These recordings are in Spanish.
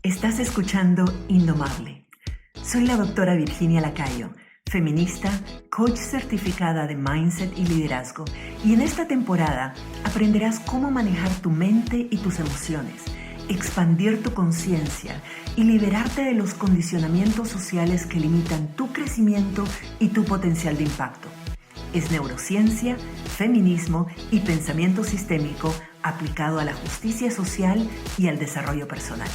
Estás escuchando Indomable. Soy la doctora Virginia Lacayo, feminista, coach certificada de mindset y liderazgo, y en esta temporada aprenderás cómo manejar tu mente y tus emociones, expandir tu conciencia y liberarte de los condicionamientos sociales que limitan tu crecimiento y tu potencial de impacto. Es neurociencia, feminismo y pensamiento sistémico aplicado a la justicia social y al desarrollo personal.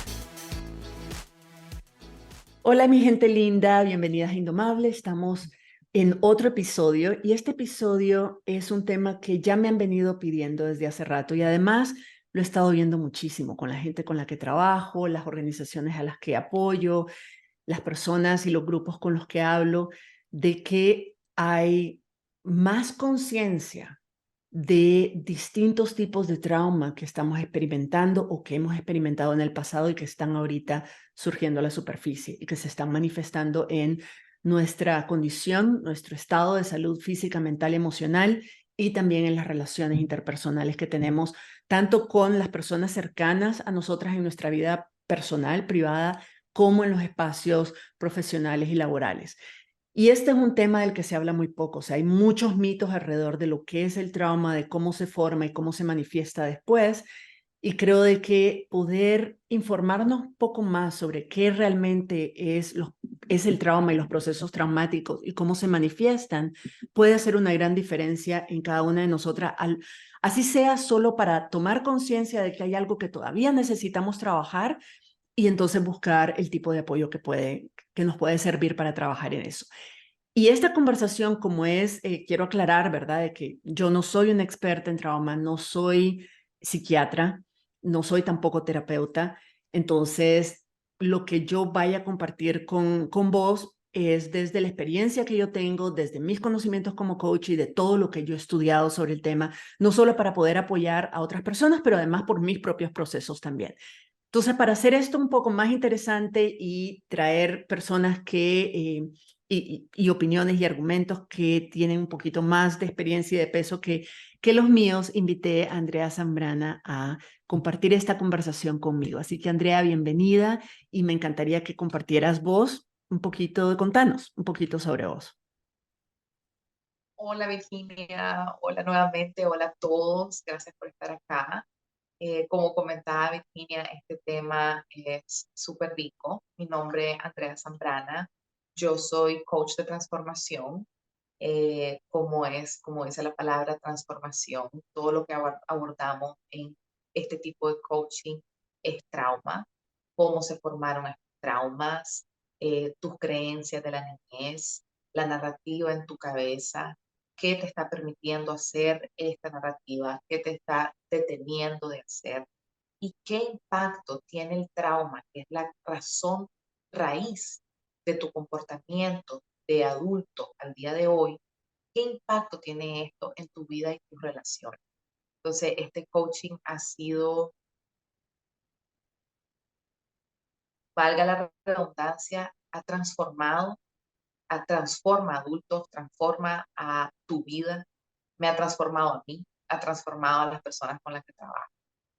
Hola mi gente linda, bienvenidas a Indomable. Estamos en otro episodio y este episodio es un tema que ya me han venido pidiendo desde hace rato y además lo he estado viendo muchísimo con la gente con la que trabajo, las organizaciones a las que apoyo, las personas y los grupos con los que hablo, de que hay más conciencia de distintos tipos de trauma que estamos experimentando o que hemos experimentado en el pasado y que están ahorita surgiendo a la superficie y que se están manifestando en nuestra condición, nuestro estado de salud física, mental y emocional, y también en las relaciones interpersonales que tenemos, tanto con las personas cercanas a nosotras en nuestra vida personal, privada, como en los espacios profesionales y laborales. Y este es un tema del que se habla muy poco, o sea, hay muchos mitos alrededor de lo que es el trauma, de cómo se forma y cómo se manifiesta después, y creo de que poder informarnos un poco más sobre qué realmente es el trauma y los procesos traumáticos y cómo se manifiestan puede hacer una gran diferencia en cada una de nosotras, así sea solo para tomar conciencia de que hay algo que todavía necesitamos trabajar y entonces buscar el tipo de apoyo que nos puede servir para trabajar en eso. Y esta conversación, como quiero aclarar, ¿verdad?, de que yo no soy una experta en trauma, no soy psiquiatra, no soy tampoco terapeuta. Entonces, lo que yo vaya a compartir con vos es desde la experiencia que yo tengo, desde mis conocimientos como coach y de todo lo que yo he estudiado sobre el tema, no solo para poder apoyar a otras personas, pero además por mis propios procesos también. Entonces, para hacer esto un poco más interesante y traer personas y opiniones y argumentos que tienen un poquito más de experiencia y de peso que los míos, invité a Andrea Zambrana a compartir esta conversación conmigo. Así que, Andrea, bienvenida y me encantaría que compartieras vos un poquito, contanos un poquito sobre vos. Hola Virginia, hola nuevamente, hola a todos, gracias por estar acá. Como comentaba Virginia, este tema es súper rico. Mi nombre es Andrea Zambrana, yo soy coach de transformación. Como dice la palabra transformación, todo lo que abordamos en este tipo de coaching es trauma, cómo se formaron estos traumas, tus creencias de la niñez, la narrativa en tu cabeza, qué te está permitiendo hacer esta narrativa, qué te está deteniendo de hacer y qué impacto tiene el trauma, que es la razón raíz de tu comportamiento de adulto al día de hoy. ¿Qué impacto tiene esto en tu vida y tus relaciones? Entonces, este coaching ha sido, valga la redundancia, transforma a adultos, transforma a tu vida, me ha transformado a mí, ha transformado a las personas con las que trabajo,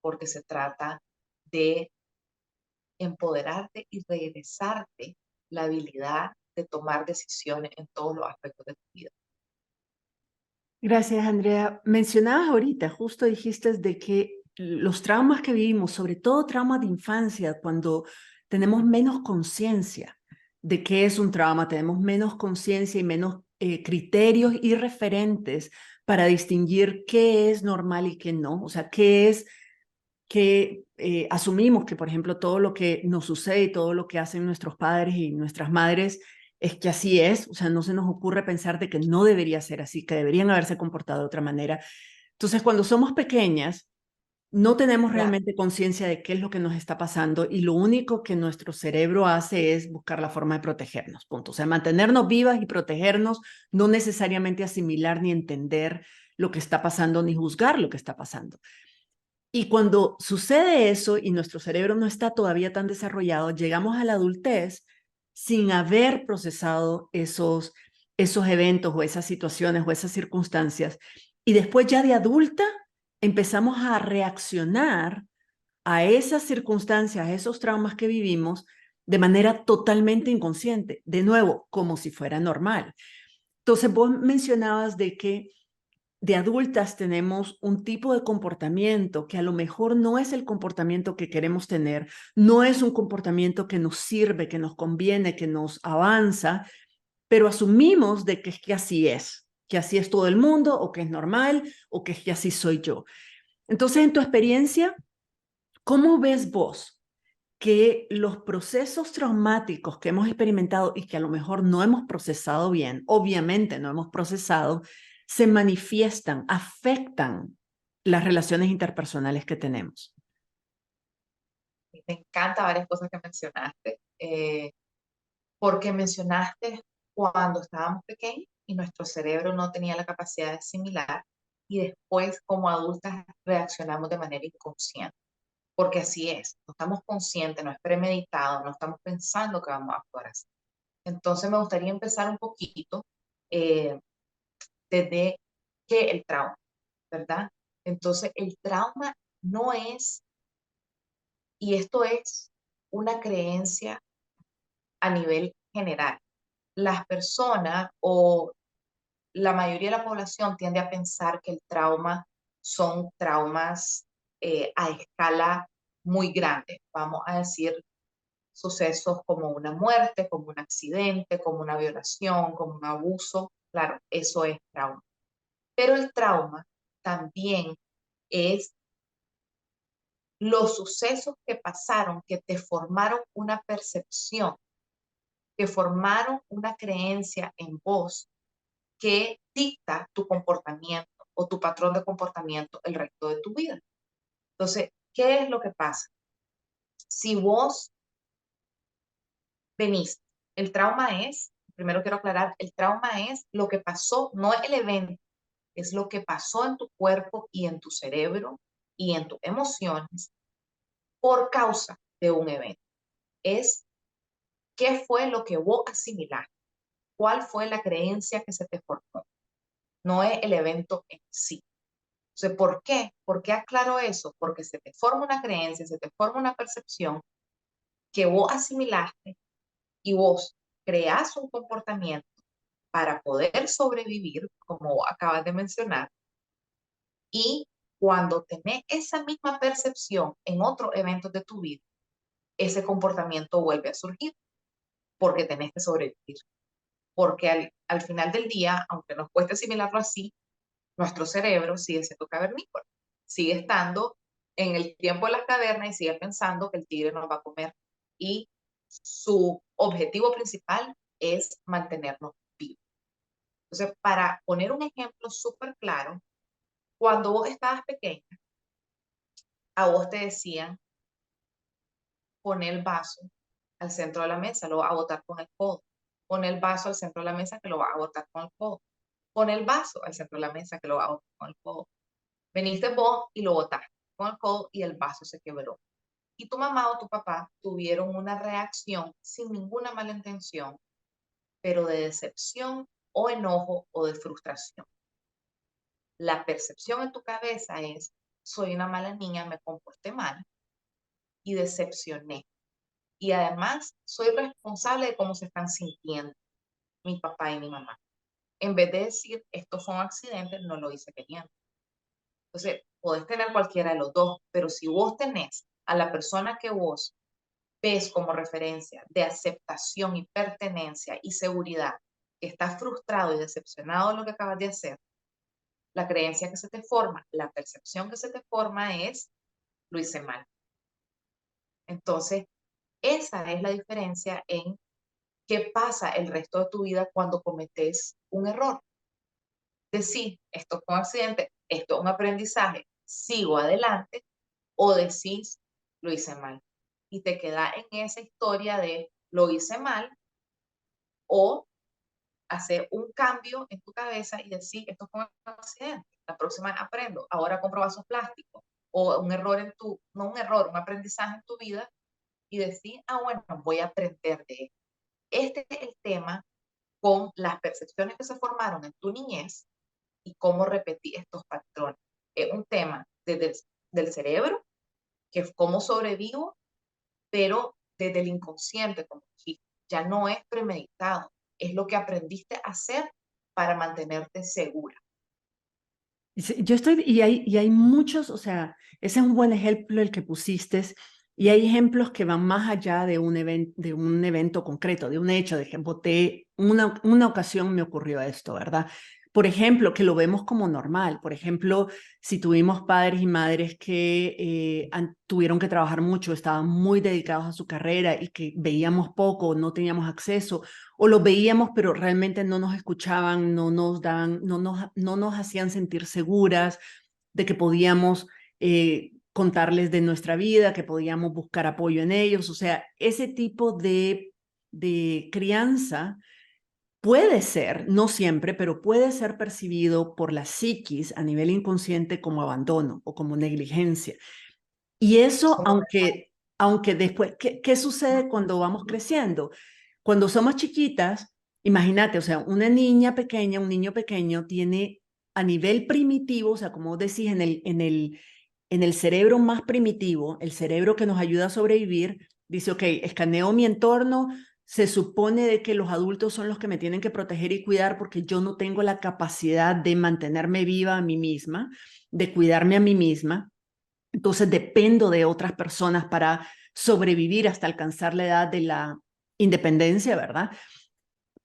porque se trata de empoderarte y regresarte la habilidad de tomar decisiones en todos los aspectos de tu vida. Gracias, Andrea. Mencionabas ahorita, justo dijiste de que los traumas que vivimos, sobre todo traumas de infancia, cuando tenemos menos conciencia de qué es un trauma, tenemos menos conciencia y menos criterios y referentes para distinguir qué es normal y qué no. O sea, qué es que asumimos que, por ejemplo, todo lo que nos sucede y todo lo que hacen nuestros padres y nuestras madres es que así es. O sea, no se nos ocurre pensar de que no debería ser así, que deberían haberse comportado de otra manera. Entonces, cuando somos pequeñas, no tenemos Claro, realmente conciencia de qué es lo que nos está pasando y lo único que nuestro cerebro hace es buscar la forma de protegernos, punto. O sea, mantenernos vivas y protegernos, no necesariamente asimilar ni entender lo que está pasando ni juzgar lo que está pasando. Y cuando sucede eso y nuestro cerebro no está todavía tan desarrollado, llegamos a la adultez sin haber procesado esos eventos o esas situaciones o esas circunstancias. Y después ya de adulta empezamos a reaccionar a esas circunstancias, a esos traumas que vivimos de manera totalmente inconsciente, de nuevo, como si fuera normal. Entonces, vos mencionabas de que de adultas tenemos un tipo de comportamiento que a lo mejor no es el comportamiento que queremos tener, no es un comportamiento que nos sirve, que nos conviene, que nos avanza, pero asumimos de que que así es todo el mundo, o que es normal, o que así soy yo. Entonces, en tu experiencia, ¿cómo ves vos que los procesos traumáticos que hemos experimentado y que a lo mejor no hemos procesado bien, obviamente no hemos procesado, se manifiestan, afectan las relaciones interpersonales que tenemos? Me encanta varias cosas que mencionaste, porque mencionaste cuando estábamos pequeños y nuestro cerebro no tenía la capacidad de asimilar y después como adultas reaccionamos de manera inconsciente, porque así es, no estamos conscientes, no es premeditado, no estamos pensando que vamos a actuar así. Entonces me gustaría empezar un poquito eh, desde que el trauma, ¿verdad? Entonces el trauma no es, y esto es una creencia a nivel general. Las personas o la mayoría de la población tiende a pensar que el trauma son traumas a escala muy grande. Vamos a decir sucesos como una muerte, como un accidente, como una violación, como un abuso. Claro, eso es trauma. Pero el trauma también es los sucesos que pasaron, que te formaron una percepción, que formaron una creencia en vos que dicta tu comportamiento o tu patrón de comportamiento el resto de tu vida. Entonces, ¿qué es lo que pasa? Si vos venís, el trauma es, primero quiero aclarar, el trauma es lo que pasó, no es el evento, es lo que pasó en tu cuerpo y en tu cerebro y en tus emociones por causa de un evento. Es qué fue lo que vos asimilaste, cuál fue la creencia que se te formó, no es el evento en sí. Entonces, ¿por qué? ¿Por qué aclaro eso? Porque se te forma una creencia, se te forma una percepción que vos asimilaste y vos creás un comportamiento para poder sobrevivir, como vos acabas de mencionar, y cuando tenés esa misma percepción en otros eventos de tu vida, ese comportamiento vuelve a surgir porque tenés que sobrevivir. Porque al final del día, aunque nos cueste asimilarlo así, nuestro cerebro sigue siendo cavernícola, sigue estando en el tiempo de las cavernas y sigue pensando que el tigre nos va a comer. Y su objetivo principal es mantenernos vivos. Entonces, para poner un ejemplo súper claro, cuando vos estabas pequeña, a vos te decían, poner el vaso al centro de la mesa, lo vas a botar con el codo. Pon el vaso al centro de la mesa que lo vas a botar con el codo. Pon el vaso al centro de la mesa que lo vas a botar con el codo. Veniste vos y lo botaste con el codo y el vaso se quebró. Y tu mamá o tu papá tuvieron una reacción sin ninguna mala intención, pero de decepción o enojo o de frustración. La percepción en tu cabeza es, soy una mala niña, me comporté mal y decepcioné. Y además, soy responsable de cómo se están sintiendo mi papá y mi mamá. En vez de decir, esto fue un accidente, no lo hice queriendo. Entonces, podés tener cualquiera de los dos, pero si vos tenés a la persona que vos ves como referencia de aceptación y pertenencia y seguridad, que estás frustrado y decepcionado de lo que acabas de hacer, la creencia que se te forma, la percepción que se te forma es, lo hice mal. Entonces, esa es la diferencia en qué pasa el resto de tu vida cuando cometes un error. Decir, esto fue un accidente, esto es un aprendizaje, sigo adelante, o decís, lo hice mal. Y te queda en esa historia de lo hice mal, o hacer un cambio en tu cabeza y decir, esto fue un accidente, la próxima aprendo, ahora compro vasos plásticos, o un error en tu, no un error, un aprendizaje en tu vida, y decir, ah, bueno, voy a aprender de esto. Este es el tema con las percepciones que se formaron en tu niñez y cómo repetir estos patrones. Es un tema desde del cerebro que es cómo sobrevivo, pero desde el inconsciente, como dijiste, ya no es premeditado, es lo que aprendiste a hacer para mantenerte segura. Yo estoy, y hay muchos, o sea, ese es un buen ejemplo el que pusiste, y hay ejemplos que van más allá de un evento concreto, de un hecho, de ejemplo, una ocasión me ocurrió esto, ¿verdad? Por ejemplo, que lo vemos como normal. Por ejemplo, si tuvimos padres y madres que tuvieron que trabajar mucho, estaban muy dedicados a su carrera y que veíamos poco, no teníamos acceso, o los veíamos, pero realmente no nos escuchaban, no nos hacían sentir seguras de que podíamos contarles de nuestra vida, que podíamos buscar apoyo en ellos. O sea, ese tipo de crianza puede ser, no siempre, pero puede ser percibido por la psiquis a nivel inconsciente como abandono o como negligencia. Y eso, Como aunque después, ¿qué sucede cuando vamos creciendo? Cuando somos chiquitas, imagínate, o sea, una niña pequeña, un niño pequeño tiene a nivel primitivo, o sea, como decís, en el cerebro más primitivo, el cerebro que nos ayuda a sobrevivir, dice, ok, escaneo mi entorno, se supone de que los adultos son los que me tienen que proteger y cuidar porque yo no tengo la capacidad de mantenerme viva a mí misma, de cuidarme a mí misma. Entonces dependo de otras personas para sobrevivir hasta alcanzar la edad de la independencia, ¿verdad?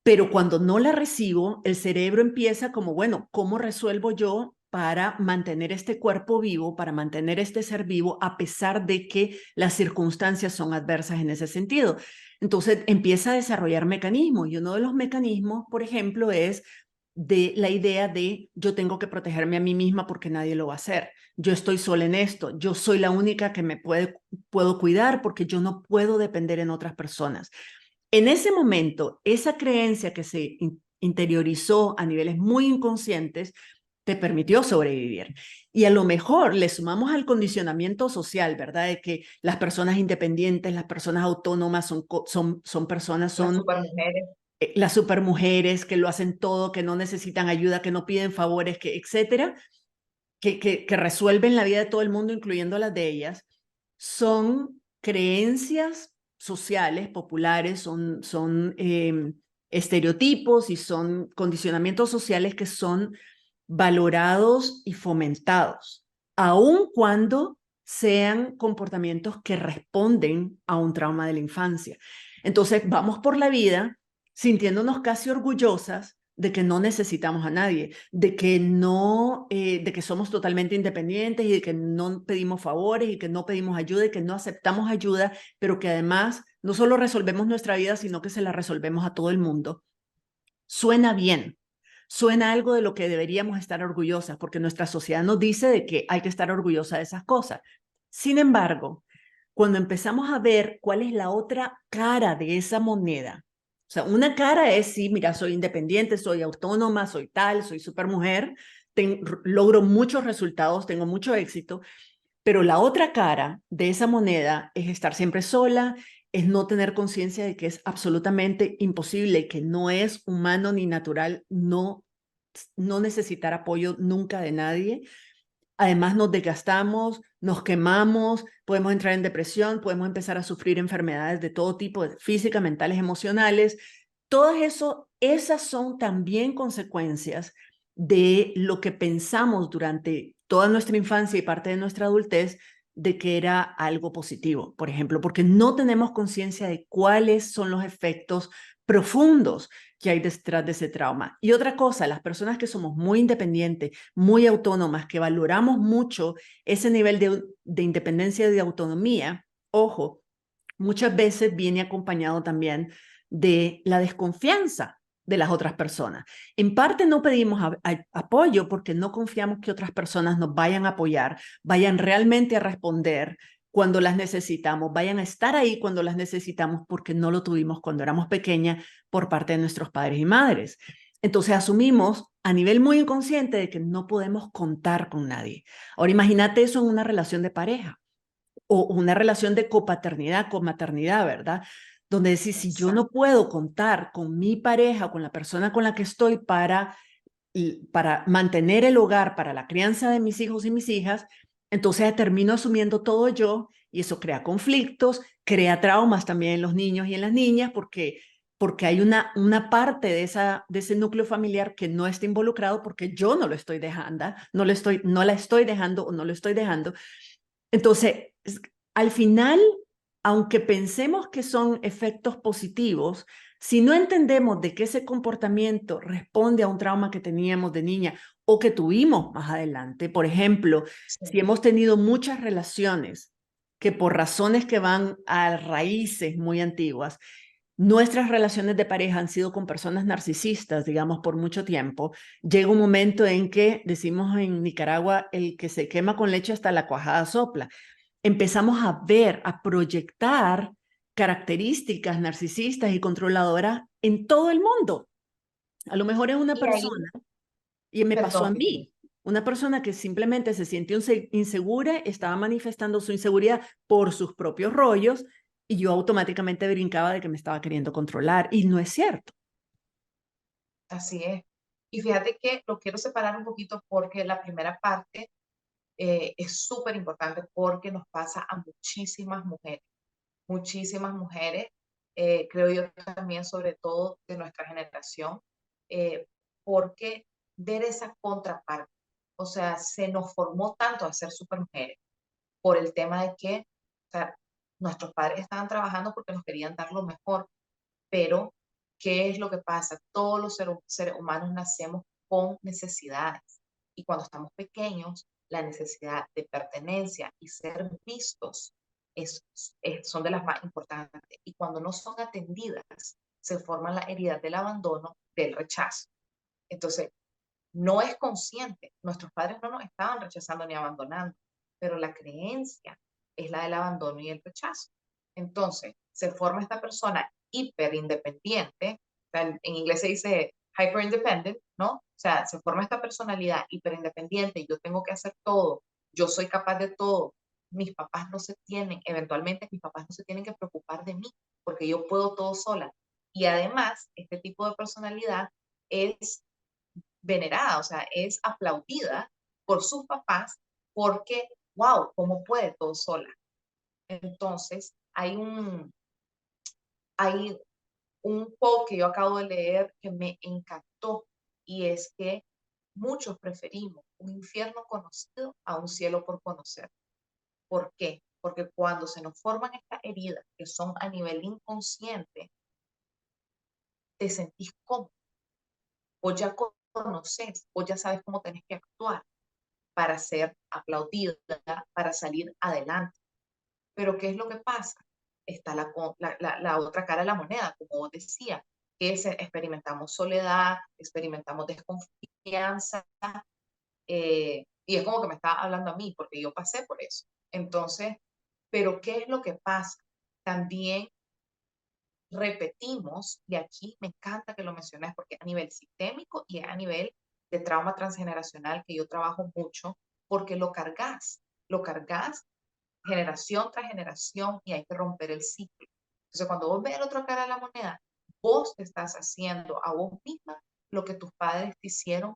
Pero cuando no la recibo, el cerebro empieza como, bueno, ¿cómo resuelvo yo para mantener este cuerpo vivo, para mantener este ser vivo, a pesar de que las circunstancias son adversas en ese sentido? Entonces empieza a desarrollar mecanismos, y uno de los mecanismos, por ejemplo, es de la idea de yo tengo que protegerme a mí misma porque nadie lo va a hacer. Yo estoy sola en esto, yo soy la única que puedo cuidar porque yo no puedo depender en otras personas. En ese momento, esa creencia que se interiorizó a niveles muy inconscientes te permitió sobrevivir. Y a lo mejor le sumamos al condicionamiento social, ¿verdad? De que las personas independientes, las personas autónomas son personas, las son supermujeres. las supermujeres que lo hacen todo, que no necesitan ayuda, que no piden favores, que etcétera, que resuelven la vida de todo el mundo, incluyendo las de ellas, son creencias sociales, populares, son estereotipos y son condicionamientos sociales que son valorados y fomentados, aun cuando sean comportamientos que responden a un trauma de la infancia. Entonces, vamos por la vida sintiéndonos casi orgullosas de que no necesitamos a nadie, de que somos totalmente independientes y de que no pedimos favores y que no pedimos ayuda y que no aceptamos ayuda, pero que además no solo resolvemos nuestra vida, sino que se la resolvemos a todo el mundo. Suena bien, suena algo de lo que deberíamos estar orgullosas, porque nuestra sociedad nos dice de que hay que estar orgullosa de esas cosas. Sin embargo, cuando empezamos a ver cuál es la otra cara de esa moneda, o sea, una cara es, sí, mira, soy independiente, soy autónoma, soy tal, soy supermujer, logro muchos resultados, tengo mucho éxito, pero la otra cara de esa moneda es estar siempre sola, es no tener conciencia de que es absolutamente imposible, que no es humano ni natural no necesitar apoyo nunca de nadie. Además nos desgastamos, nos quemamos, podemos entrar en depresión, podemos empezar a sufrir enfermedades de todo tipo, físicas, mentales, emocionales. Todo eso, esas son también consecuencias de lo que pensamos durante toda nuestra infancia y parte de nuestra adultez de que era algo positivo, por ejemplo, porque no tenemos conciencia de cuáles son los efectos profundos que hay detrás de ese trauma. Y otra cosa, las personas que somos muy independientes, muy autónomas, que valoramos mucho ese nivel de independencia y de autonomía, ojo, muchas veces viene acompañado también de la desconfianza de las otras personas. En parte no pedimos apoyo porque no confiamos que otras personas nos vayan a apoyar, vayan realmente a responder cuando las necesitamos, vayan a estar ahí cuando las necesitamos porque no lo tuvimos cuando éramos pequeñas por parte de nuestros padres y madres. Entonces asumimos a nivel muy inconsciente de que no podemos contar con nadie. Ahora imagínate eso en una relación de pareja o una relación de copaternidad, comaternidad, ¿verdad? Donde decir, si yo no puedo contar con mi pareja, con la persona con la que estoy para mantener el hogar, para la crianza de mis hijos y mis hijas, entonces termino asumiendo todo yo Y eso crea conflictos, crea traumas también en los niños y en las niñas, porque hay una parte de ese núcleo familiar que no está involucrado porque yo no lo estoy dejando, no la estoy dejando o no lo estoy dejando. Entonces, al final, aunque pensemos que son efectos positivos, si no entendemos de que ese comportamiento responde a un trauma que teníamos de niña o que tuvimos más adelante, por ejemplo, Sí. si hemos tenido muchas relaciones que por razones que van a raíces muy antiguas, nuestras relaciones de pareja han sido con personas narcisistas, digamos, por mucho tiempo, llega un momento en que, decimos en Nicaragua, el que se quema con leche hasta la cuajada sopla. Empezamos a ver, a proyectar características narcisistas y controladoras en todo el mundo. A lo mejor es una Y ahí, persona, y me pasó a perdón, mí, una persona que simplemente se sintió insegura, estaba manifestando su inseguridad por sus propios rollos, y yo automáticamente brincaba de que me estaba queriendo controlar, y no es cierto. así es. Y fíjate que lo quiero separar un poquito porque la primera parte es súper importante porque nos pasa a muchísimas mujeres, creo yo también, sobre todo de nuestra generación, eh, porque ver esa contraparte, o sea, se nos formó tanto a ser super mujeres por el tema de que, o sea, nuestros padres estaban trabajando porque nos querían dar lo mejor, pero ¿qué es lo que pasa? Todos los seres humanos nacemos con necesidades y cuando estamos pequeños, la necesidad de pertenencia y ser vistos son de las más importantes. Y cuando no son atendidas, se forman las heridas del abandono, del rechazo. Entonces, no es consciente. Nuestros padres no nos estaban rechazando ni abandonando, pero la creencia es la del abandono y el rechazo. Entonces, se forma esta persona hiper independiente, o sea, en inglés se dice hyper independent, ¿no? O sea, se forma esta personalidad hiper independiente, yo tengo que hacer todo, yo soy capaz de todo. Mis papás no se tienen, eventualmente mis papás no se tienen que preocupar de mí, porque yo puedo todo sola. Y además, este tipo de personalidad es venerada, o sea, es aplaudida por sus papás porque, wow, ¿cómo puede todo sola? Entonces, hay un quote que yo acabo de leer que me encantó y es que muchos preferimos un infierno conocido a un cielo por conocer. ¿Por qué? Porque cuando se nos forman estas heridas que son a nivel inconsciente, te sentís cómodo, vos ya conoces, vos ya sabes cómo tenés que actuar para ser aplaudida, para salir adelante. Pero ¿qué es lo que pasa? Está la otra cara de la moneda, como vos decía, que es experimentamos soledad, experimentamos desconfianza, y es como que me está hablando a mí, porque yo pasé por eso. Entonces, pero ¿qué es lo que pasa? También repetimos, y aquí me encanta que lo menciones porque a nivel sistémico y a nivel de trauma transgeneracional, que yo trabajo mucho, porque lo cargas generación tras generación y hay que romper el ciclo. Entonces, cuando vos ves la otra cara de la moneda, vos te estás haciendo a vos misma lo que tus padres te hicieron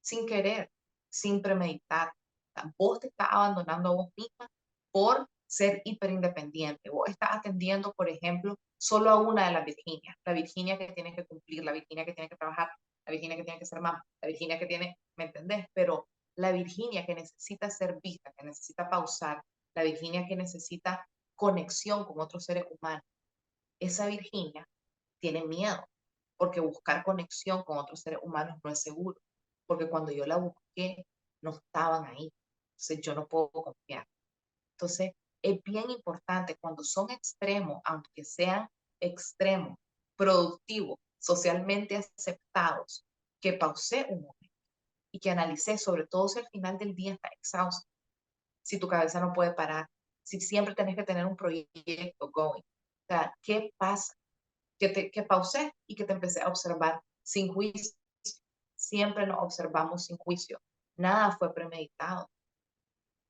sin querer, sin premeditar. O sea, vos te estás abandonando a vos misma por ser hiperindependiente. Vos estás atendiendo, por ejemplo, solo a una de las Virginias. La Virginia que tiene que cumplir, la Virginia que tiene que trabajar, la Virginia que tiene que ser mamá, la Virginia que tiene, ¿me entendés? Pero la Virginia que necesita ser vista, que necesita pausar, la Virginia que necesita conexión con otros seres humanos, esa Virginia tiene miedo, porque buscar conexión con otros seres humanos no es seguro, porque cuando yo la busqué, no estaban ahí, entonces yo no puedo confiar. Entonces, es bien importante cuando son extremos, aunque sean extremos, productivos, socialmente aceptados, que pausé un momento y que analicé, sobre todo si al final del día está exhausto, si tu cabeza no puede parar, si siempre tenés que tener un proyecto going. O sea, ¿qué pasa? Que pausé y que te empecé a observar sin juicio. Siempre nos observamos sin juicio. Nada fue premeditado,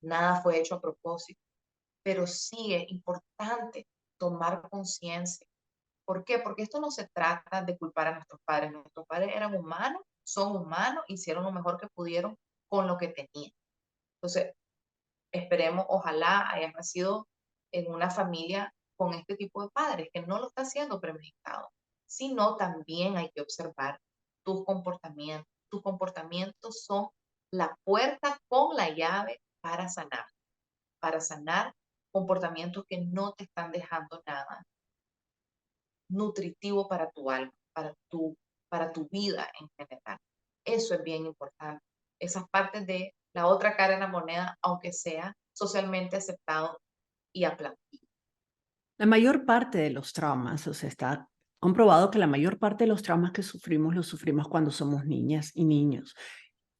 nada fue hecho a propósito, pero sí es importante tomar conciencia. ¿Por qué? Porque esto no se trata de culpar a nuestros padres. Nuestros padres eran humanos, son humanos, hicieron lo mejor que pudieron con lo que tenían. Entonces, esperemos, ojalá hayas nacido en una familia con este tipo de padres, que no lo está haciendo premeditado, sino también hay que observar tus comportamientos. Tus comportamientos son la puerta con la llave para sanar comportamientos que no te están dejando nada nutritivo para tu alma, para tu vida en general. Eso es bien importante. Esas partes de la otra cara de la moneda, aunque sea socialmente aceptado y aplaudido. La mayor parte de los traumas, o sea, está comprobado que la mayor parte de los traumas que sufrimos los sufrimos cuando somos niñas y niños.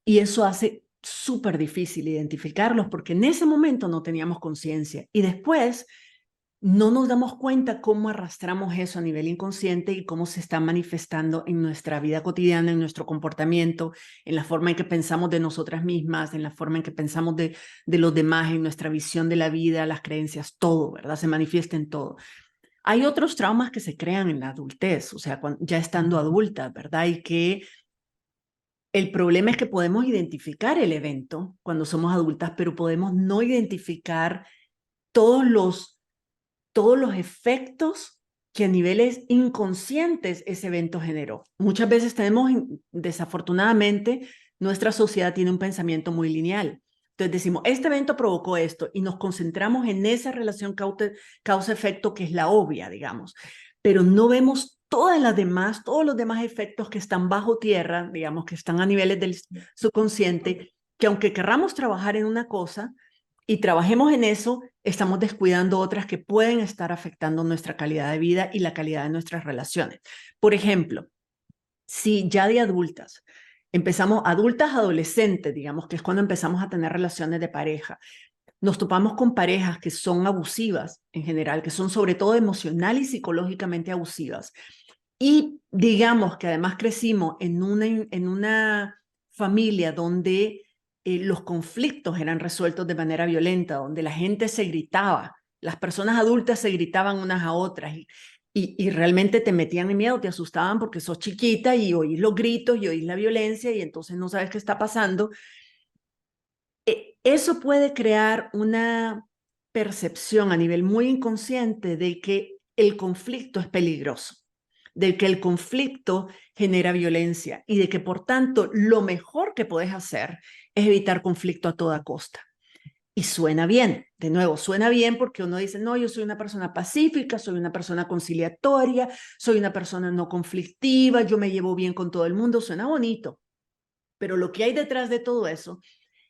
Y eso hace súper difícil identificarlos porque en ese momento no teníamos conciencia y después no nos damos cuenta cómo arrastramos eso a nivel inconsciente y cómo se está manifestando en nuestra vida cotidiana, en nuestro comportamiento, en la forma en que pensamos de nosotras mismas, en la forma en que pensamos de los demás, en nuestra visión de la vida, las creencias, todo, ¿verdad? Se manifiesta en todo. Hay otros traumas que se crean en la adultez, o sea, ya estando adulta, ¿verdad? Y que el problema es que podemos identificar el evento cuando somos adultas, pero podemos no identificar todos los efectos que a niveles inconscientes ese evento generó. Muchas veces desafortunadamente, nuestra sociedad tiene un pensamiento muy lineal. Entonces decimos, este evento provocó esto y nos concentramos en esa relación causa-efecto que es la obvia, digamos, pero no vemos todos los demás efectos que están bajo tierra, digamos, que están a niveles del subconsciente, que aunque querramos trabajar en una cosa, y trabajemos en eso, estamos descuidando otras que pueden estar afectando nuestra calidad de vida y la calidad de nuestras relaciones. Por ejemplo, si ya de adultas empezamos, adultas adolescentes, digamos, que es cuando empezamos a tener relaciones de pareja, nos topamos con parejas que son abusivas en general, que son sobre todo emocional y psicológicamente abusivas. Y digamos que además crecimos en una familia donde los conflictos eran resueltos de manera violenta, donde la gente se gritaba, las personas adultas se gritaban unas a otras y realmente te metían en miedo, te asustaban porque sos chiquita y oís los gritos y oís la violencia y entonces no sabes qué está pasando. Eso puede crear una percepción a nivel muy inconsciente de que el conflicto es peligroso, de que el conflicto genera violencia y de que por tanto lo mejor que puedes hacer es evitar conflicto a toda costa. Y suena bien, de nuevo, suena bien porque uno dice, no, yo soy una persona pacífica, soy una persona conciliatoria, soy una persona no conflictiva, yo me llevo bien con todo el mundo, suena bonito. Pero lo que hay detrás de todo eso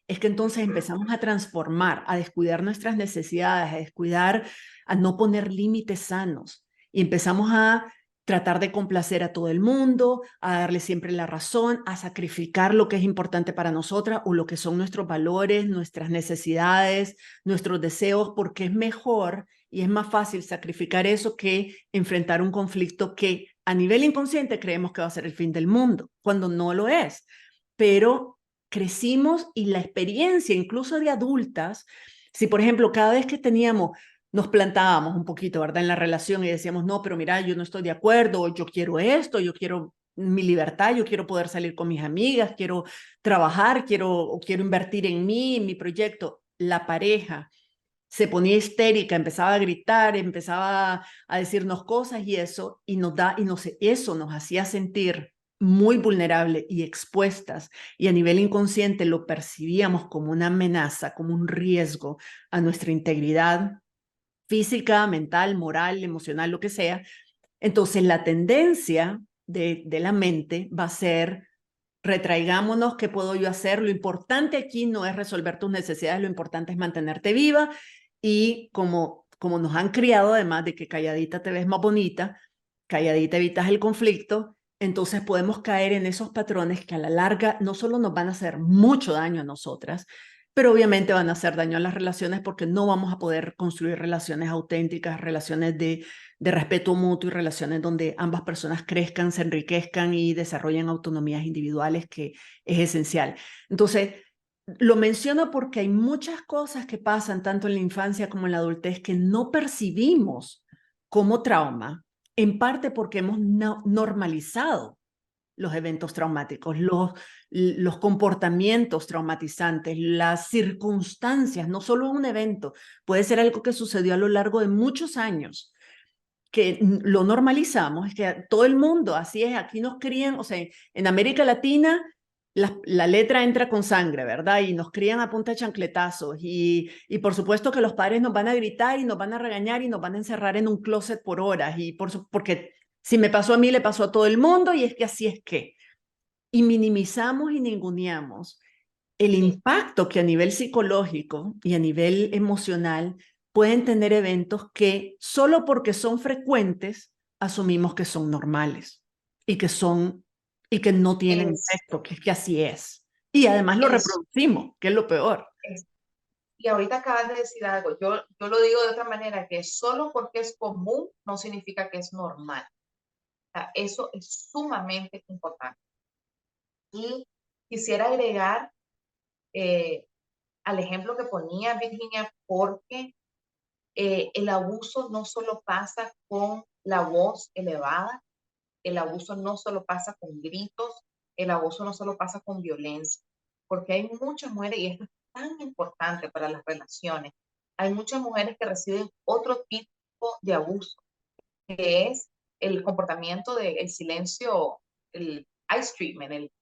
es que entonces empezamos a transformar, a descuidar nuestras necesidades, a descuidar, a no poner límites sanos y empezamos a tratar de complacer a todo el mundo, a darle siempre la razón, a sacrificar lo que es importante para nosotras o lo que son nuestros valores, nuestras necesidades, nuestros deseos, porque es mejor y es más fácil sacrificar eso que enfrentar un conflicto que a nivel inconsciente creemos que va a ser el fin del mundo, cuando no lo es. Pero crecimos y la experiencia, incluso de adultas, si por ejemplo cada vez que nos plantábamos un poquito, ¿verdad? En la relación y decíamos, no, pero mira, yo no estoy de acuerdo, yo quiero esto, yo quiero mi libertad, yo quiero poder salir con mis amigas, quiero trabajar, quiero invertir en mí, en mi proyecto. La pareja se ponía histérica, empezaba a gritar, empezaba a decirnos cosas y eso, eso nos hacía sentir muy vulnerables y expuestas, y a nivel inconsciente lo percibíamos como una amenaza, como un riesgo a nuestra integridad física, mental, moral, emocional, lo que sea. Entonces la tendencia de la mente va a ser: retraigámonos, ¿qué puedo yo hacer? Lo importante aquí no es resolver tus necesidades, lo importante es mantenerte viva. Y como nos han criado, además de que calladita te ves más bonita, calladita evitas el conflicto, entonces podemos caer en esos patrones que a la larga no solo nos van a hacer mucho daño a nosotras, pero obviamente van a hacer daño a las relaciones porque no vamos a poder construir relaciones auténticas, relaciones de respeto mutuo y relaciones donde ambas personas crezcan, se enriquezcan y desarrollen autonomías individuales, que es esencial. Entonces, lo menciono porque hay muchas cosas que pasan tanto en la infancia como en la adultez que no percibimos como trauma, en parte porque hemos normalizado los eventos traumáticos, los comportamientos traumatizantes, las circunstancias, no solo un evento, puede ser algo que sucedió a lo largo de muchos años, que lo normalizamos, es que todo el mundo, así es, aquí nos crían, o sea, en América Latina la letra entra con sangre, ¿verdad? Y nos crían a punta de chancletazos y por supuesto que los padres nos van a gritar y nos van a regañar y nos van a encerrar en un closet por horas y porque si me pasó a mí, le pasó a todo el mundo y es que así es que. Y minimizamos y ninguneamos el Sí, impacto que a nivel psicológico y a nivel emocional pueden tener eventos que solo porque son frecuentes asumimos que son normales y que son y que no tienen es, efecto, que es que así es. Y además lo es, reproducimos, que es lo peor. es. Y ahorita acabas de decir algo, yo lo digo de otra manera, que solo porque es común no significa que es normal. O sea, eso es sumamente importante. Y quisiera agregar eh, al ejemplo que ponía Virginia, porque el abuso no solo pasa con la voz elevada, el abuso no solo pasa con gritos, el abuso no solo pasa con violencia, porque hay muchas mujeres, y esto es tan importante para las relaciones, hay muchas mujeres que reciben otro tipo de abuso, que es el comportamiento del silencio, el ice treatment, el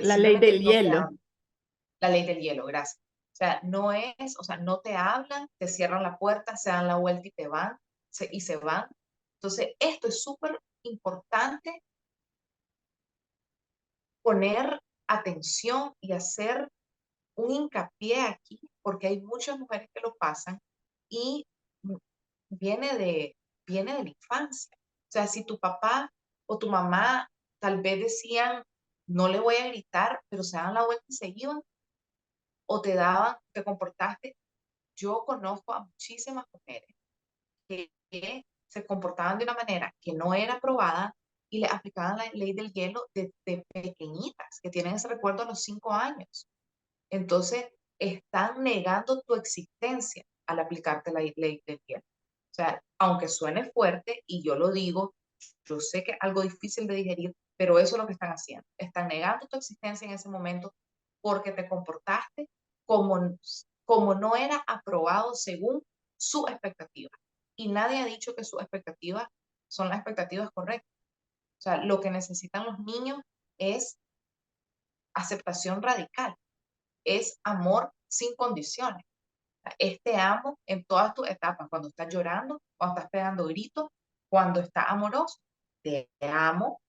La ley del simplemente no te hielo. hablan, la ley del hielo, gracias. O sea, no es, o sea, no te hablan, te cierran la puerta, se dan la vuelta y te van, y se van. Entonces, esto es súper importante poner atención y hacer un hincapié aquí, porque hay muchas mujeres que lo pasan y viene de, viene de la infancia. O sea, si tu papá o tu mamá tal vez decían, no le voy a gritar, pero se dan la vuelta y se iban, o te daban, te comportaste. Yo conozco a muchísimas mujeres que se comportaban de una manera que no era aprobada y le aplicaban la ley del hielo de pequeñitas, que tienen ese recuerdo a los 5 años. Entonces, están negando tu existencia al aplicarte la ley del hielo. O sea, aunque suene fuerte, y yo lo digo, yo sé que es algo difícil de digerir, pero eso es lo que están haciendo. Están negando tu existencia en ese momento porque te comportaste como, como no era aprobado según su expectativa. Y nadie ha dicho que sus expectativas son las expectativas correctas. O sea, lo que necesitan los niños es aceptación radical, es amor sin condiciones. Es te amo en todas tus etapas, cuando estás llorando, cuando estás pegando gritos, cuando estás amoroso. Te amo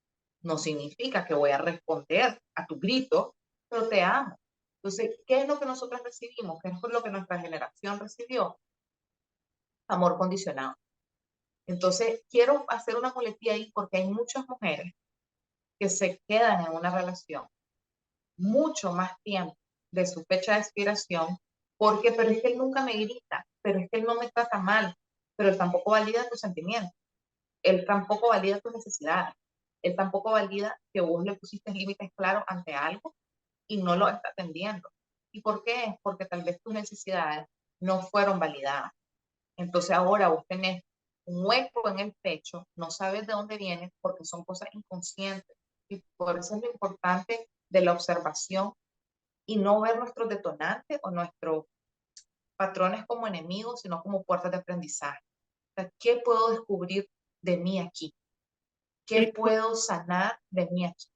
no significa que voy a responder a tu grito, pero te amo. Entonces, ¿qué es lo que nosotros recibimos? ¿Qué es lo que nuestra generación recibió? Amor condicionado. Entonces, quiero hacer una muletilla ahí porque hay muchas mujeres que se quedan en una relación mucho más tiempo de su fecha de expiración, porque, pero es que él nunca me grita, pero es que él no me trata mal, pero él tampoco valida tus sentimientos, él tampoco valida tus necesidades, él tampoco valida que vos le pusiste límites claros ante algo y no lo está atendiendo. ¿Y por qué? Porque tal vez tus necesidades no fueron validadas. Entonces ahora vos tenés un hueco en el pecho, no sabes de dónde viene porque son cosas inconscientes. Y por eso es lo importante de la observación y no ver nuestros detonantes o nuestros patrones como enemigos, sino como puertas de aprendizaje. O sea, ¿qué puedo descubrir de mí aquí? ¿Qué Eh, por, puedo sanar de mí aquí?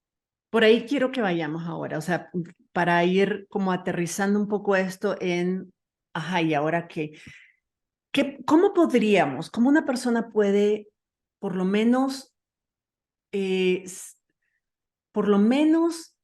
por ahí quiero que vayamos ahora, o sea, para ir como aterrizando un poco esto en, ajá, ¿y ahora qué? ¿Cómo podríamos, cómo una persona puede por lo menos, eh, por lo menos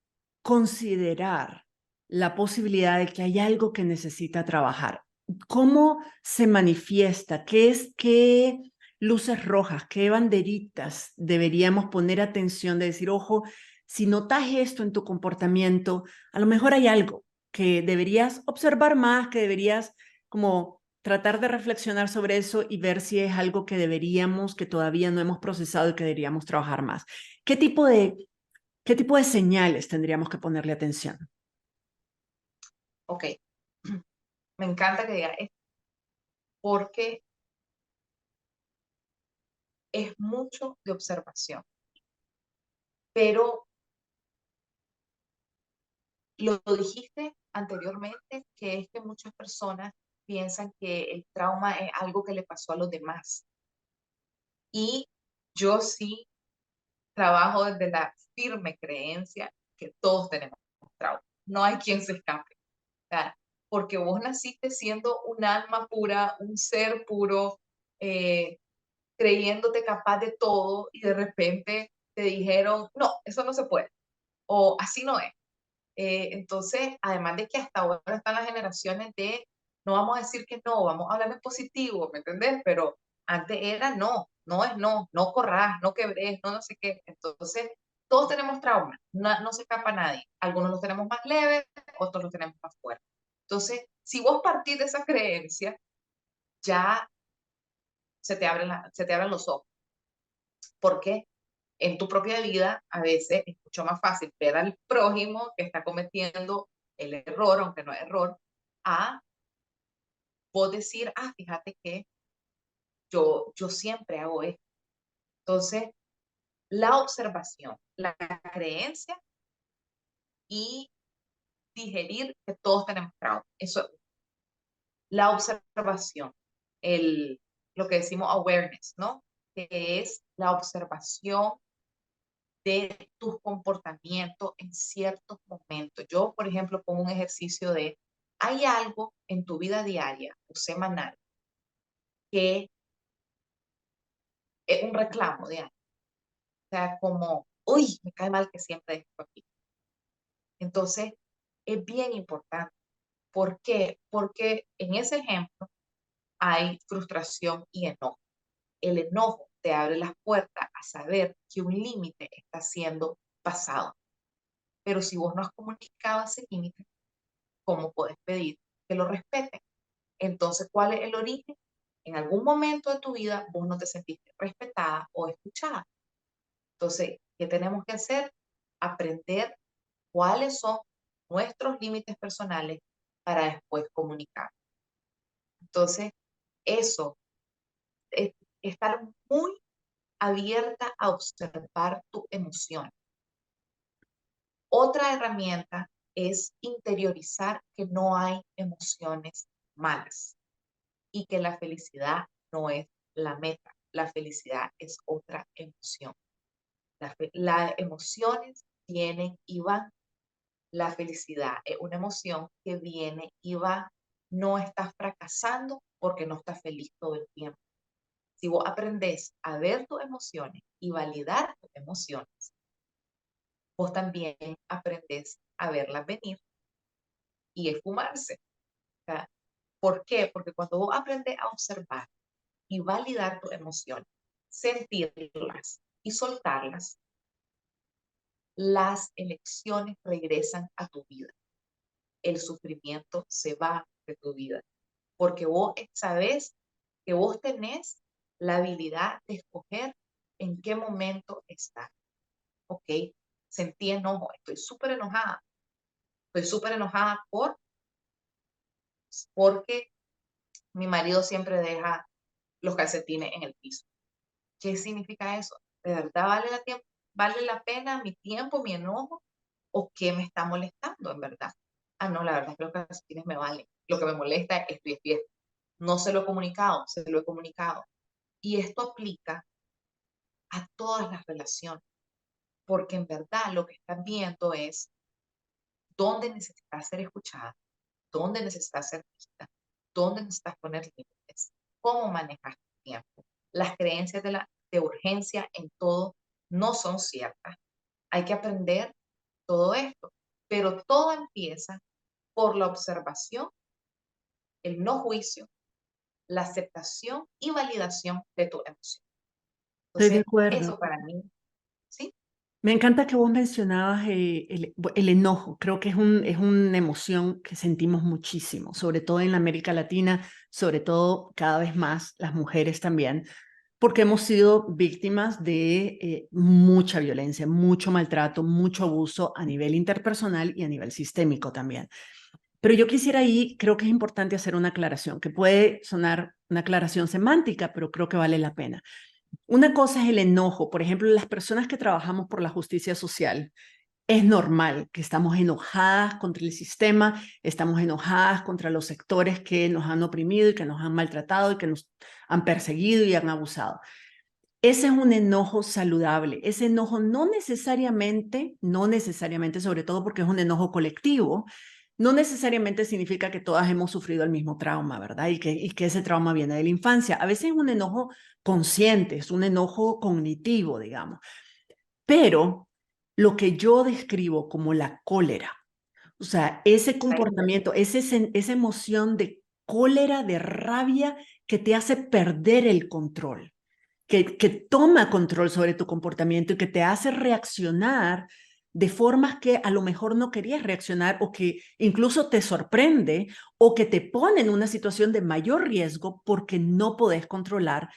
considerar la posibilidad de que hay algo que necesita trabajar? ¿Cómo se manifiesta? ¿Qué luces rojas, qué banderitas deberíamos poner atención de decir, ojo, si notas esto en tu comportamiento, a lo mejor hay algo que deberías observar más, que deberías como tratar de reflexionar sobre eso y ver si es algo que deberíamos, que todavía no hemos procesado y que deberíamos trabajar más? ¿Qué tipo qué tipo de señales tendríamos que ponerle atención? Ok, me encanta que diga esto porque es mucho de observación, pero lo dijiste anteriormente, que es que muchas personas piensan que el trauma es algo que le pasó a los demás. Y yo sí trabajo desde la firme creencia que todos tenemos trauma. No hay quien se escape. O sea, porque vos naciste siendo un alma pura, un ser puro, eh, creyéndote capaz de todo y de repente te dijeron, no, eso no se puede, o así no es. Entonces, además de que hasta ahora están las generaciones de, no vamos a decir que no, vamos a hablar en positivo, ¿me entendés? Pero antes era no, no es no, no corras, no quebres, no, no sé qué. Entonces, todos tenemos traumas, no, no se escapa nadie. Algunos los tenemos más leves, otros los tenemos más fuertes. Entonces, si vos partís de esa creencia, ya se te abren los ojos. Porque en tu propia vida a veces es mucho más fácil ver al prójimo que está cometiendo el error, aunque no es error, a vos decir, ah, fíjate que yo siempre hago esto. Entonces, la observación, la creencia y digerir que todos tenemos trauma. Eso es la observación, lo que decimos awareness, ¿no? Que es la observación de tus comportamientos en ciertos momentos. Yo, por ejemplo, pongo un ejercicio de, hay algo en tu vida diaria o semanal que es un reclamo de algo. O sea, como, uy, me cae mal que siempre esto aquí. Entonces, es bien importante. ¿Por qué? Porque en ese ejemplo hay frustración y enojo. El enojo te abre las puertas a saber que un límite está siendo pasado. Pero si vos no has comunicado ese límite, ¿cómo puedes pedir que lo respeten? Entonces, ¿cuál es el origen? En algún momento de tu vida vos no te sentiste respetada o escuchada. Entonces, ¿qué tenemos que hacer? Aprender cuáles son nuestros límites personales para después comunicar. Entonces, eso, es estar muy abierta a observar tu emoción. Otra herramienta es interiorizar que no hay emociones malas y que la felicidad no es la meta. La felicidad es otra emoción. Las emociones vienen y van. La felicidad es una emoción que viene y va. No estás fracasando porque no estás feliz todo el tiempo. Si vos aprendés a ver tus emociones y validar tus emociones, vos también aprendés a verlas venir y esfumarse. O sea, ¿por qué? Porque cuando vos aprendes a observar y validar tus emociones, sentirlas y soltarlas, las elecciones regresan a tu vida. El sufrimiento se va de tu vida. Porque vos sabés que vos tenés la habilidad de escoger en qué momento estar. Ok, sentí enojo, estoy súper enojada. Estoy súper enojada porque mi marido siempre deja los calcetines en el piso. ¿Qué significa eso? ¿De verdad vale la pena mi tiempo, mi enojo? ¿O qué me está molestando en verdad? Ah, no, la verdad es que los calcetines me valen. Lo que me molesta es esto y esto y esto. No se lo he comunicado, se lo he comunicado. Y esto aplica a todas las relaciones, porque en verdad lo que estás viendo es dónde necesitas ser escuchada, dónde necesitas ser vista, dónde necesitas poner límites, cómo manejas tu tiempo. Las creencias de urgencia en todo no son ciertas. Hay que aprender todo esto, pero todo empieza por la observación, el no juicio, la aceptación y validación de tu emoción. Estoy de Entonces, acuerdo. eso para mí, ¿sí? Me encanta que vos mencionabas el enojo. Creo que es una emoción que sentimos muchísimo, sobre todo en América Latina, sobre todo cada vez más las mujeres también, porque hemos sido víctimas de mucha violencia, mucho maltrato, mucho abuso a nivel interpersonal y a nivel sistémico también. Pero yo quisiera ahí, creo que es importante hacer una aclaración, que puede sonar una aclaración semántica, pero creo que vale la pena. Una cosa es el enojo, por ejemplo, las personas que trabajamos por la justicia social, Es normal que estamos enojadas contra el sistema, estamos enojadas contra los sectores que nos han oprimido y que nos han maltratado y que nos han perseguido y han abusado. Ese es un enojo saludable. Ese enojo no necesariamente, sobre todo porque es un enojo colectivo, no necesariamente significa que todas hemos sufrido el mismo trauma, ¿verdad? Y que ese trauma viene de la infancia. A veces es un enojo consciente, es un enojo cognitivo, digamos. Pero lo que yo describo como la cólera, o sea, ese comportamiento, esa emoción de cólera, de rabia que te hace perder el control, que toma control sobre tu comportamiento y que te hace reaccionar de formas que a lo mejor no querías reaccionar o que incluso te sorprende o que te pone en una situación de mayor riesgo porque no podés controlar.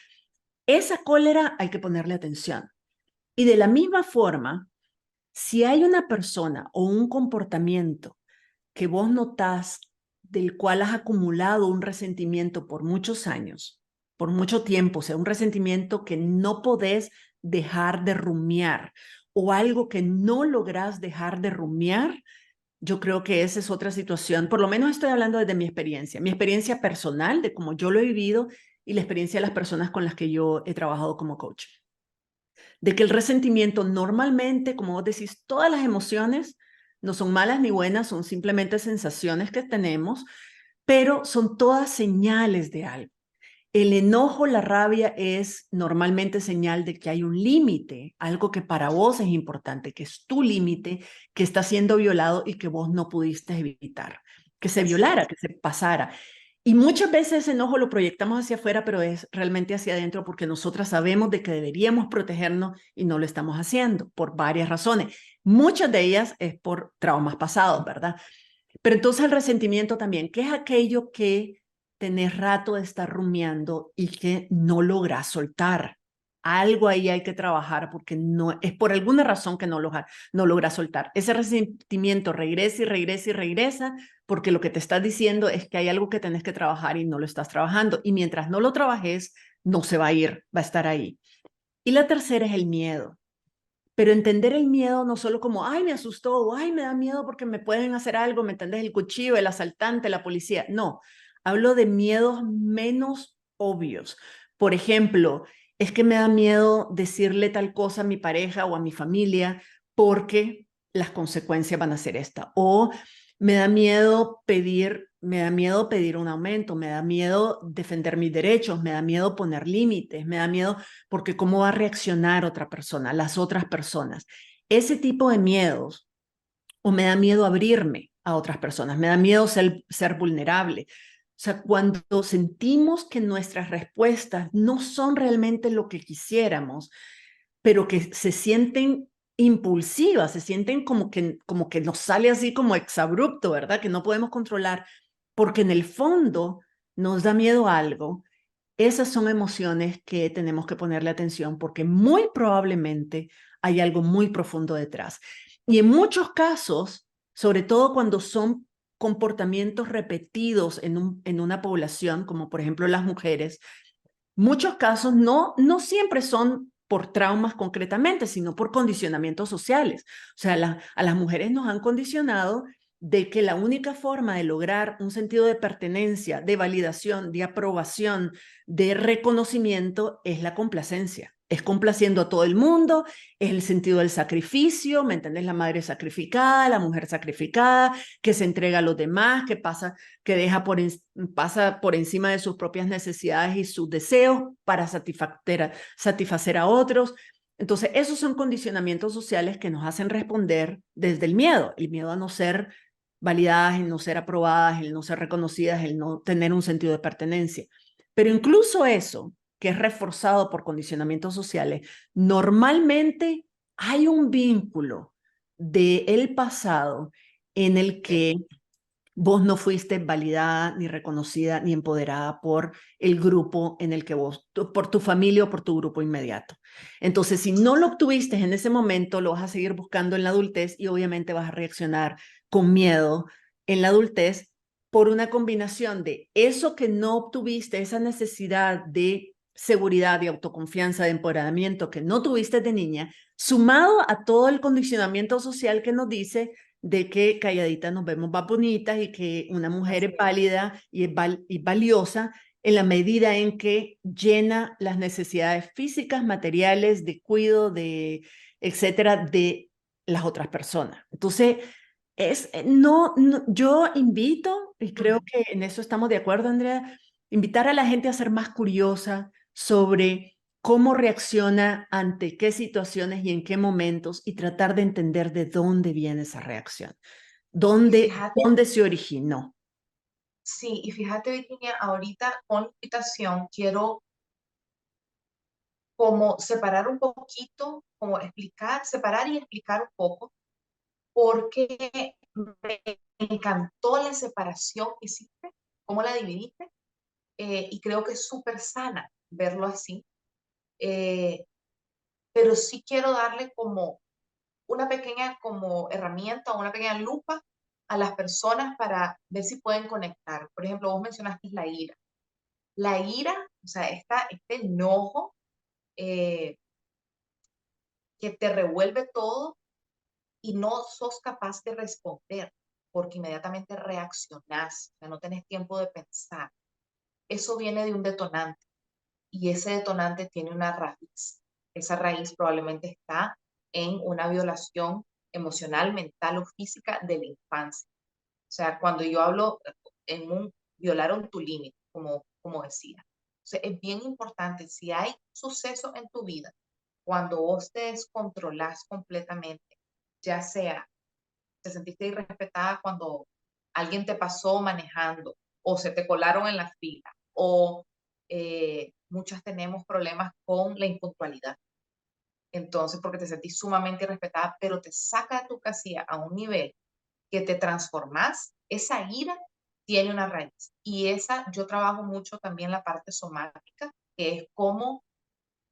Esa cólera hay que ponerle atención. Y de la misma forma, si hay una persona o un comportamiento que vos notás del cual has acumulado un resentimiento por muchos años, por mucho tiempo, o sea, un resentimiento que no podés dejar de rumiar o algo que no lográs dejar de rumiar, yo creo que esa es otra situación. Por lo menos estoy hablando desde mi experiencia personal, de cómo yo lo he vivido y la experiencia de las personas con las que yo he trabajado como coach. De que el resentimiento normalmente, como vos decís, todas las emociones no son malas ni buenas, son simplemente sensaciones que tenemos, pero son todas señales de algo. El enojo, la rabia es normalmente señal de que hay un límite, algo que para vos es importante, que es tu límite, que está siendo violado y que vos no pudiste evitar, que se violara, que se pasara. Y muchas veces ese enojo lo proyectamos hacia afuera, pero es realmente hacia adentro porque nosotras sabemos de que deberíamos protegernos y no lo estamos haciendo por varias razones. Muchas de ellas es por traumas pasados, ¿verdad? Pero entonces el resentimiento también, ¿qué es aquello que tenés rato de estar rumiando y que no logras soltar? Algo ahí hay que trabajar porque no es por alguna razón que no logras soltar. Ese resentimiento regresa y regresa y regresa porque lo que te estás diciendo es que hay algo que tenés que trabajar y no lo estás trabajando. Y mientras no lo trabajes, no se va a ir, va a estar ahí. Y la tercera es el miedo. Pero entender el miedo no solo como, ay, me asustó, o ay, me da miedo porque me pueden hacer algo, ¿me entendés? El cuchillo, el asaltante, la policía. No, hablo de miedos menos obvios. Por ejemplo, es que me da miedo decirle tal cosa a mi pareja o a mi familia porque las consecuencias van a ser esta. O me da miedo pedir un aumento, me da miedo defender mis derechos, me da miedo poner límites, me da miedo porque cómo va a reaccionar otra persona, las otras personas. Ese tipo de miedos, o me da miedo abrirme a otras personas, me da miedo ser vulnerable. O sea, cuando sentimos que nuestras respuestas no son realmente lo que quisiéramos, pero que se sienten impulsivas, se sienten como que nos sale así como exabrupto, ¿verdad? Que no podemos controlar, porque en el fondo nos da miedo a algo. Esas son emociones que tenemos que ponerle atención porque muy probablemente hay algo muy profundo detrás. Y en muchos casos, sobre todo cuando son comportamientos repetidos en una población, como por ejemplo las mujeres, muchos casos no siempre son por traumas concretamente, sino por condicionamientos sociales. O sea, a las mujeres nos han condicionado de que la única forma de lograr un sentido de pertenencia, de validación, de aprobación, de reconocimiento es la complacencia. Es complaciendo a todo el mundo, es el sentido del sacrificio, ¿me entiendes? La madre sacrificada, la mujer sacrificada, que se entrega a los demás, que pasa por encima de sus propias necesidades y sus deseos para satisfacer a otros. Entonces, esos son condicionamientos sociales que nos hacen responder desde el miedo a no ser validadas, el no ser aprobadas, el no ser reconocidas, el no tener un sentido de pertenencia. Pero incluso eso, que es reforzado por condicionamientos sociales, normalmente hay un vínculo del pasado en el que vos no fuiste validada, ni reconocida, ni empoderada por el grupo en el que por tu familia o por tu grupo inmediato. Entonces, si no lo obtuviste en ese momento, lo vas a seguir buscando en la adultez y obviamente vas a reaccionar con miedo en la adultez por una combinación de eso que no obtuviste, esa necesidad de seguridad, de autoconfianza, de empoderamiento que no tuviste de niña, sumado a todo el condicionamiento social que nos dice de que calladitas nos vemos más bonitas y que una mujer Así es válida y valiosa en la medida en que llena las necesidades físicas, materiales, de cuidado, etcétera, de las otras personas. Entonces, yo invito, y creo es. que en eso estamos de acuerdo, Andrea, invitar a la gente a ser más curiosa sobre cómo reacciona ante qué situaciones y en qué momentos y tratar de entender de dónde viene esa reacción, Y dónde, fíjate, dónde se originó. sí, y fíjate, Virginia, ahorita con la invitación quiero como separar un poquito, como explicar, separar y explicar un poco, porque me encantó la separación que hiciste, cómo la dividiste, y creo que es súper sana verlo así, eh, pero sí quiero darle como una pequeña como herramienta o una pequeña lupa a las personas para ver si pueden conectar. Por ejemplo, vos mencionaste la ira. La ira, o sea, este enojo eh, que te revuelve todo y no sos capaz de responder porque inmediatamente reaccionás, o sea, no tenés tiempo de pensar. Eso viene de un detonante y ese detonante tiene una raíz. Esa raíz probablemente está en una violación emocional, mental o física de la infancia. O sea, cuando yo hablo violaron tu límite, como decía. O sea, es bien importante, si hay suceso en tu vida, cuando vos te descontrolás completamente, ya sea te sentiste irrespetada cuando alguien te pasó manejando o se te colaron en la fila o muchas tenemos problemas con la impuntualidad. Entonces, porque te sentís sumamente irrespetada, pero te saca de tu casilla a un nivel que te transformas, esa ira tiene una raíz. Y esa, yo trabajo mucho también la parte somática, que es cómo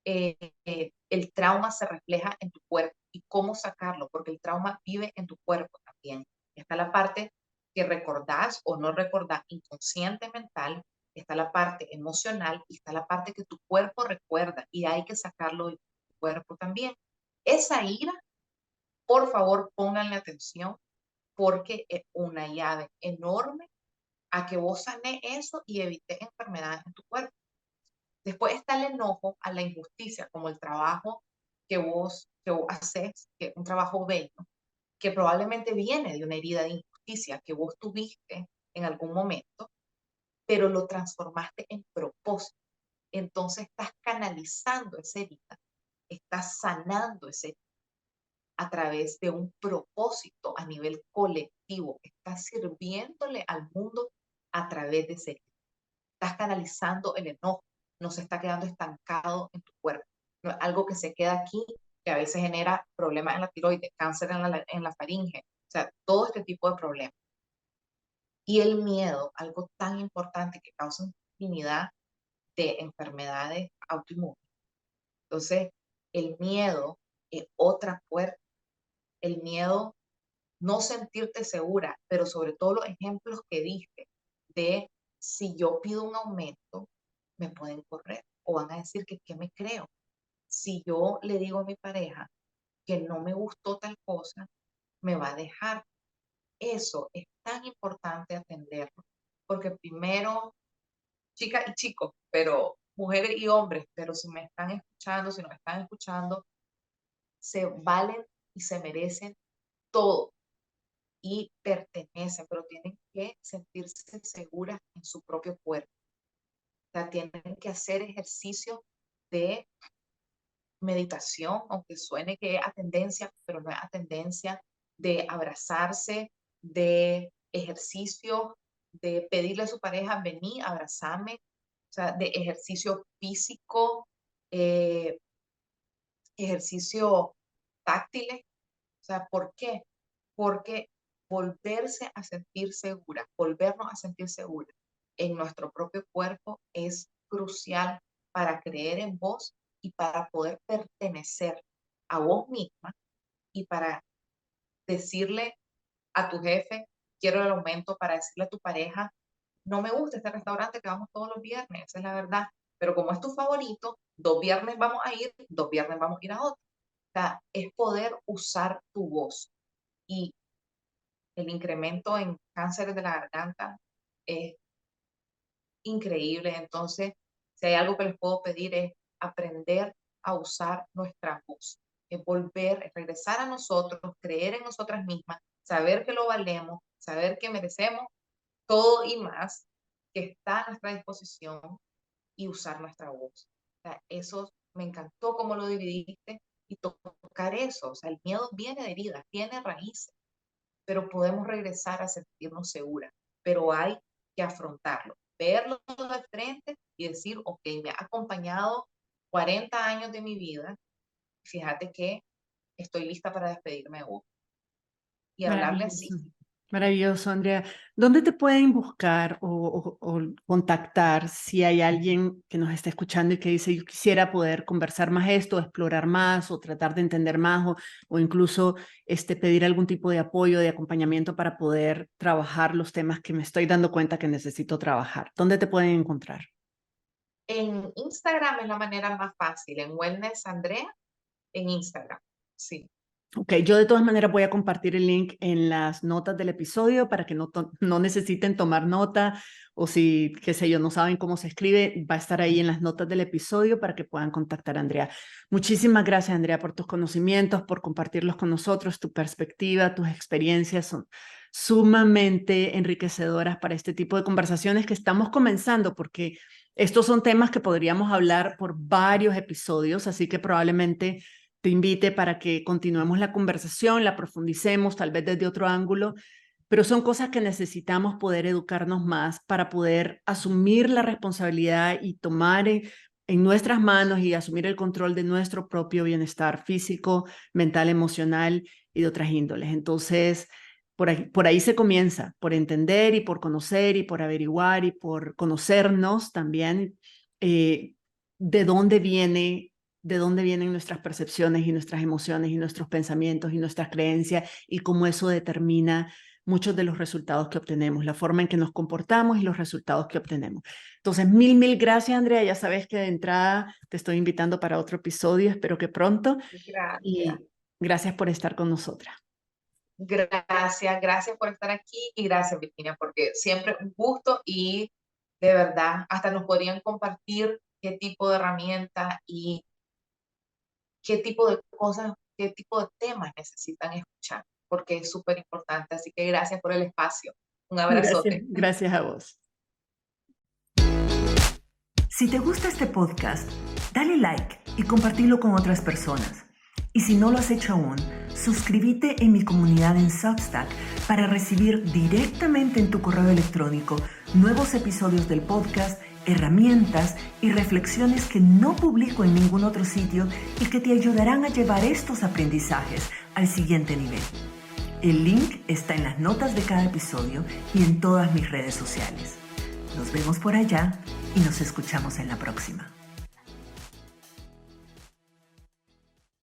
el trauma se refleja en tu cuerpo y cómo sacarlo, porque el trauma vive en tu cuerpo también. Está la parte que recordás o no recordás, inconsciente mental, está la parte emocional y está la parte que tu cuerpo recuerda y hay que sacarlo de tu cuerpo también. Esa ira, por favor, pónganle atención porque es una llave enorme a que vos sanes eso y evites enfermedades en tu cuerpo. Después está el enojo a la injusticia, como el trabajo que vos haces, que es un trabajo bello, que probablemente viene de una herida de injusticia que vos tuviste en algún momento, pero lo transformaste en propósito. Entonces estás canalizando esa herida, estás sanando esa herida a través de un propósito a nivel colectivo, estás sirviéndole al mundo a través de esa herida. Estás canalizando el enojo, no se está quedando estancado en tu cuerpo. No es algo que se queda aquí, que a veces genera problemas en la tiroides, cáncer en la faringe, o sea, todo este tipo de problemas. Y el miedo, algo tan importante que causa infinidad de enfermedades autoinmunes. Entonces, el miedo es otra puerta. El miedo, no sentirte segura, pero sobre todo los ejemplos que diste de si yo pido un aumento, me pueden correr o van a decir que qué me creo. Si yo le digo a mi pareja que no me gustó tal cosa, me va a dejar. Eso es tan importante atenderlo, porque primero, chicas y chicos, pero mujeres y hombres, pero si me están escuchando, si nos están escuchando, se valen y se merecen todo y pertenecen, pero tienen que sentirse seguras en su propio cuerpo. O sea, tienen que hacer ejercicio de meditación, aunque suene que es a tendencia, pero no es a tendencia, de abrazarse, de ejercicio, de pedirle a su pareja, vení, abrazame, o sea, de ejercicio físico, eh, ejercicio táctiles. O sea, ¿por qué? Porque volverse a sentir segura, volvernos a sentir seguras en nuestro propio cuerpo es crucial para creer en vos y para poder pertenecer a vos misma y para decirle a tu jefe, quiero el aumento, para decirle a tu pareja, no me gusta este restaurante que vamos todos los viernes, esa es la verdad, pero como es tu favorito, 2 viernes vamos a ir, 2 viernes vamos a ir a otro. O sea, es poder usar tu voz. Y el incremento en cánceres de la garganta es increíble. Entonces, si hay algo que les puedo pedir es aprender a usar nuestra voz, es volver, es regresar a nosotros, creer en nosotras mismas, saber que lo valemos, saber que merecemos todo y más, que está a nuestra disposición y usar nuestra voz. O sea, eso me encantó cómo lo dividiste y tocar eso. O sea, el miedo viene de heridas, tiene raíces, pero podemos regresar a sentirnos seguras, pero hay que afrontarlo, verlo de frente y decir, ok, me ha acompañado 40 años de mi vida, fíjate que estoy lista para despedirme de vos y hablarle así. Maravilloso. Maravilloso, Andrea. ¿Dónde te pueden buscar o contactar si hay alguien que nos está escuchando y que dice, yo quisiera poder conversar más esto, explorar más o tratar de entender más o incluso pedir algún tipo de apoyo, de acompañamiento para poder trabajar los temas que me estoy dando cuenta que necesito trabajar? ¿Dónde te pueden encontrar? En Instagram es la manera más fácil, en Wellness Andrea, en Instagram, sí. Ok, yo de todas maneras voy a compartir el link en las notas del episodio para que no necesiten tomar nota o si, qué sé yo, no saben cómo se escribe, va a estar ahí en las notas del episodio para que puedan contactar a Andrea. Muchísimas gracias, Andrea, por tus conocimientos, por compartirlos con nosotros, tu perspectiva, tus experiencias son sumamente enriquecedoras para este tipo de conversaciones que estamos comenzando porque estos son temas que podríamos hablar por varios episodios, así que probablemente te invite para que continuemos la conversación, la profundicemos, tal vez desde otro ángulo, pero son cosas que necesitamos poder educarnos más para poder asumir la responsabilidad y tomar en nuestras manos y asumir el control de nuestro propio bienestar físico, mental, emocional y de otras índoles. Entonces, por ahí se comienza, por entender y por conocer y por averiguar y por conocernos también de dónde vienen nuestras percepciones y nuestras emociones y nuestros pensamientos y nuestras creencias y cómo eso determina muchos de los resultados que obtenemos, la forma en que nos comportamos y los resultados que obtenemos. Entonces, mil gracias, Andrea. Ya sabes que de entrada te estoy invitando para otro episodio, espero que pronto. Gracias. Y gracias por estar con nosotras. Gracias por estar aquí y gracias, Virginia, porque siempre un gusto y de verdad hasta nos podrían compartir qué tipo de herramientas y qué tipo de cosas, qué tipo de temas necesitan escuchar, porque es súper importante. Así que gracias por el espacio. Un abrazote. Gracias a vos. Si te gusta este podcast, dale like y compartilo con otras personas. Y si no lo has hecho aún, suscríbete en mi comunidad en Substack para recibir directamente en tu correo electrónico nuevos episodios del podcast, herramientas y reflexiones que no publico en ningún otro sitio y que te ayudarán a llevar estos aprendizajes al siguiente nivel. El link está en las notas de cada episodio y en todas mis redes sociales. Nos vemos por allá y nos escuchamos en la próxima.